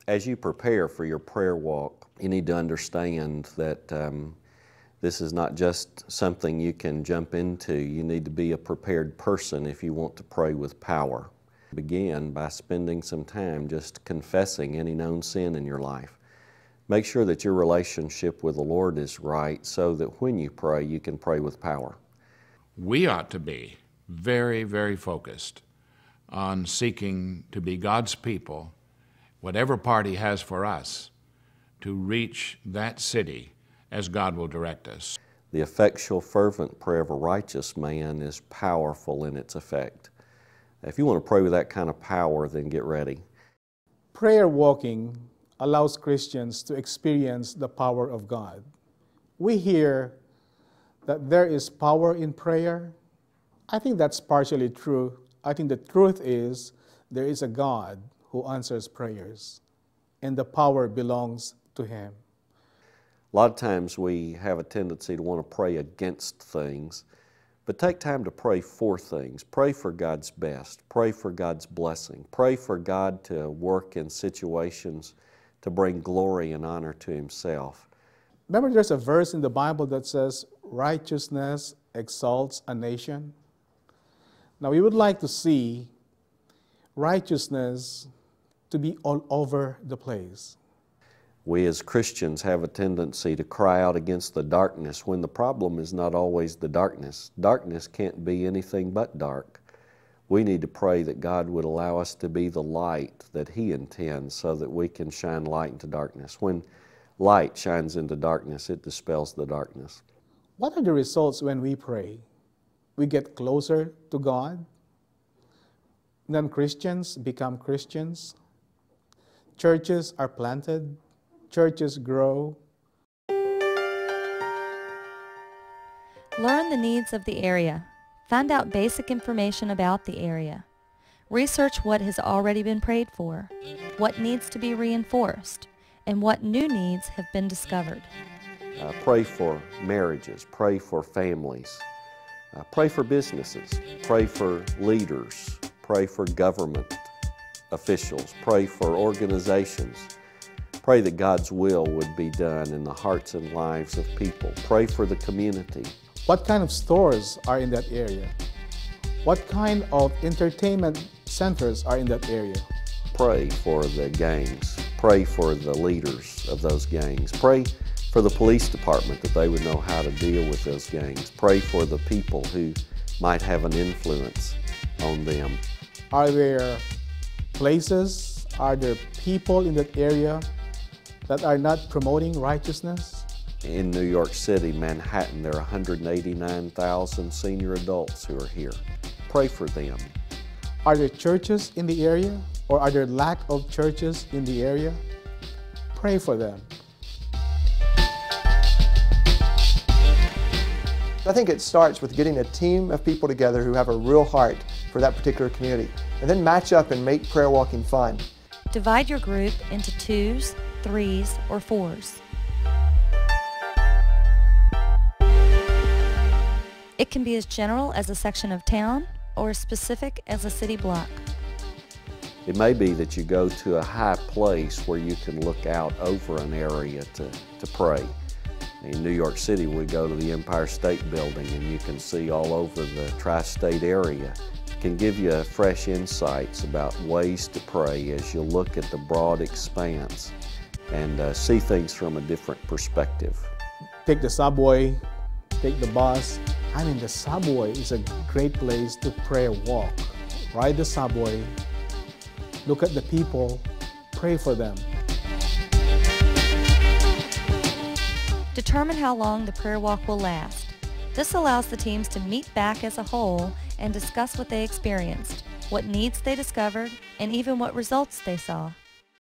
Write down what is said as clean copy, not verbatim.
As you prepare for your prayer walk, you need to understand that this is not just something you can jump into. You need to be a prepared person if you want to pray with power. Begin by spending some time just confessing any known sin in your life. Make sure that your relationship with the Lord is right so that when you pray, you can pray with power. We ought to be very, very focused on seeking to be God's people, whatever part He has for us, to reach that city as God will direct us. The effectual, fervent prayer of a righteous man is powerful in its effect. If you want to pray with that kind of power, then get ready. Prayer walking allows Christians to experience the power of God. We hear that there is power in prayer. I think that's partially true. I think the truth is there is a God who answers prayers, and the power belongs to Him. A lot of times we have a tendency to want to pray against things, but take time to pray for things. Pray for God's best. Pray for God's blessing. Pray for God to work in situations to bring glory and honor to Himself. Remember, there's a verse in the Bible that says, righteousness exalts a nation. Now, we would like to see righteousness to be all over the place. We as Christians have a tendency to cry out against the darkness when the problem is not always the darkness. Darkness can't be anything but dark. We need to pray that God would allow us to be the light that He intends so that we can shine light into darkness. When light shines into darkness, it dispels the darkness. What are the results when we pray? We get closer to God. Non-Christians become Christians. Churches are planted. Churches grow. Learn the needs of the area. Find out basic information about the area. Research what has already been prayed for, what needs to be reinforced, and what new needs have been discovered. Pray for marriages. Pray for families. Pray for businesses. Pray for leaders. Pray for government officials. Pray for organizations. Pray that God's will would be done in the hearts and lives of people. Pray for the community. What kind of stores are in that area? What kind of entertainment centers are in that area? Pray for the gangs. Pray for the leaders of those gangs. Pray for the police department that they would know how to deal with those gangs. Pray for the people who might have an influence on them. Are there places, are there people in that area that are not promoting righteousness? In New York City, Manhattan, there are 189,000 senior adults who are here. Pray for them. Are there churches in the area, or are there lack of churches in the area? Pray for them. I think it starts with getting a team of people together who have a real heart for that particular community, and then match up and make prayer walking fun. Divide your group into 2s, 3s, or 4s. It can be as general as a section of town or as specific as a city block. It may be that you go to a high place where you can look out over an area to pray. In New York City, we go to the Empire State Building and you can see all over the tri-state area. It can give you fresh insights about ways to pray as you look at the broad expanse and see things from a different perspective. Take the subway, take the bus. I mean, the subway is a great place to pray walk. Ride the subway, look at the people, pray for them. Determine how long the prayer walk will last. This allows the teams to meet back as a whole and discuss what they experienced, what needs they discovered, and even what results they saw.